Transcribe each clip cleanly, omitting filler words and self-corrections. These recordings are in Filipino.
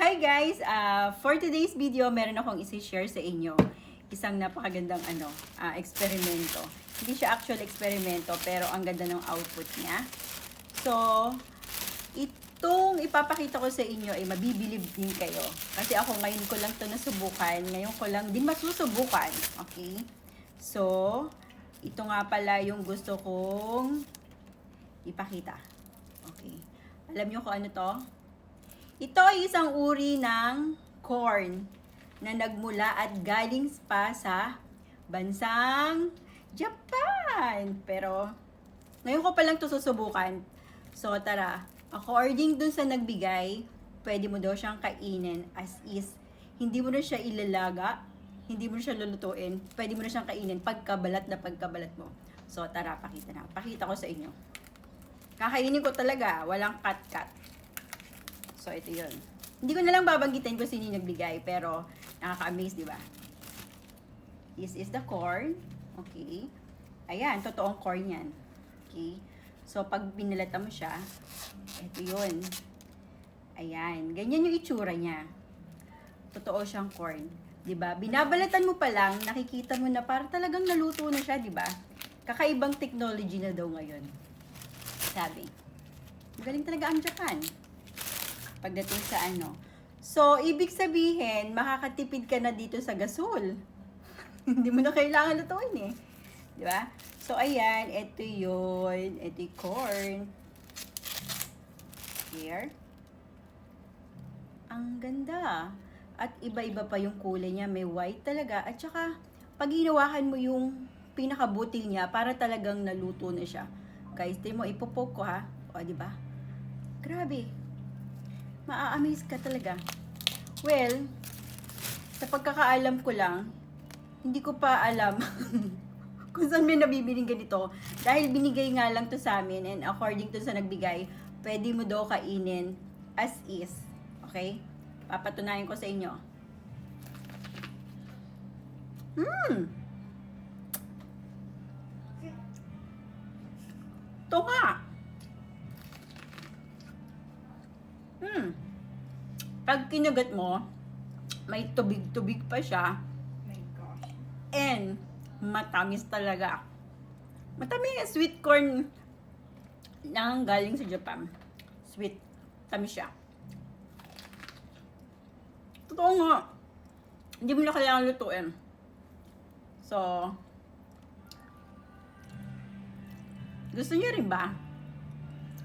Hi guys! For today's video, meron akong isi-share sa inyo. Isang napakagandang eksperimento. Hindi siya actual eksperimento, pero ang ganda ng output niya. So, itong ipapakita ko sa inyo ay mabibilib din kayo. Kasi ako ngayon ko lang ito nasubukan. Ngayon ko lang din masusubukan. Okay? So, ito nga pala yung gusto kong ipakita. Okay. Alam niyo kung ano to? Ito ay isang uri ng corn na nagmula at galing pa sa bansang Japan. Pero, ngayon ko pa lang ito susubukan. So, tara. According dun sa nagbigay, pwede mo daw siyang kainin as is. Hindi mo na siya ilalaga. Hindi mo na siya lulutuin. Pwede mo na siyang kainin pagkabalat na pagkabalat mo. So, tara, pakita na. Pakita ko sa inyo. Kakainin ko talaga. Walang cut-cut. So, ito yun. Hindi ko na lang babanggitin kung sino yung nagbigay, pero nakaka-amaze, di ba? This is the corn. Okay. Ayan, totoong corn yan. Okay. So, pag binalata mo siya, ito yun. Ayan. Ganyan yung itsura niya. Totoo siyang corn. Di ba? Binabalatan mo pa lang, nakikita mo na para talagang naluto na siya, di ba? Kakaibang technology na daw ngayon. Sabi. Magaling talaga ang Japan. Pagdating sa ano. So, ibig sabihin, makakatipid ka na dito sa gasol. Hindi mo na kailangan lutuin eh. Di ba? So, ayan. Ito yun. Ito yung corn. Here. Ang ganda. At iba-iba pa yung kulay niya. May white talaga. At saka, pag hinawakan mo yung pinakabutil niya, para talagang naluto na siya. Guys, tingnan mo, ipopoke ko ha. O, di ba? Grabe. Maa-amaze ka talaga. Well, sa pagkakaalam ko lang, hindi ko pa alam kung saan may nabibiling ganito. Dahil binigay nga lang to sa amin and according to sa nagbigay, pwede mo daw kainin as is. Okay? Papatunayan ko sa inyo. Ito nga. Pag kinagat mo, may tubig-tubig pa siya. My gosh. And, matamis talaga. Matamis, sweet corn nang galing sa Japan. Sweet. Tamis siya. Totoo nga. Hindi mo na kailangan lutuin. So, gusto niyo rin ba?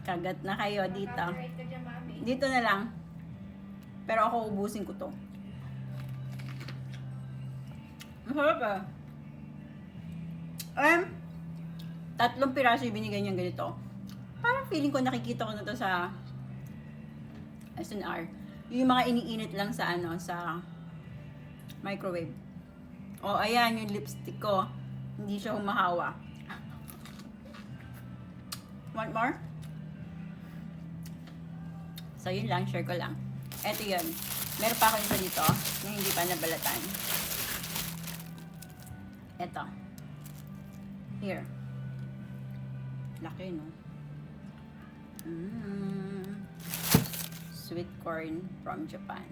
Kagat na kayo dito. Copyright ka dyan, mami. Dito na lang. Pero ako ubusin ko to. Masarap ah. 3 piraso yung binigay niyang ganito. Parang feeling ko nakikita ko na to sa SNR. Yung mga iniinit lang sa sa microwave. O ayan yung lipstick ko. Hindi siya humahawa. Want more? So yun lang, share ko lang. Eto yun. Meron pa ako isa dito na hindi pa nabalatan. Eto. Here. Laki, no? Sweet corn from Japan.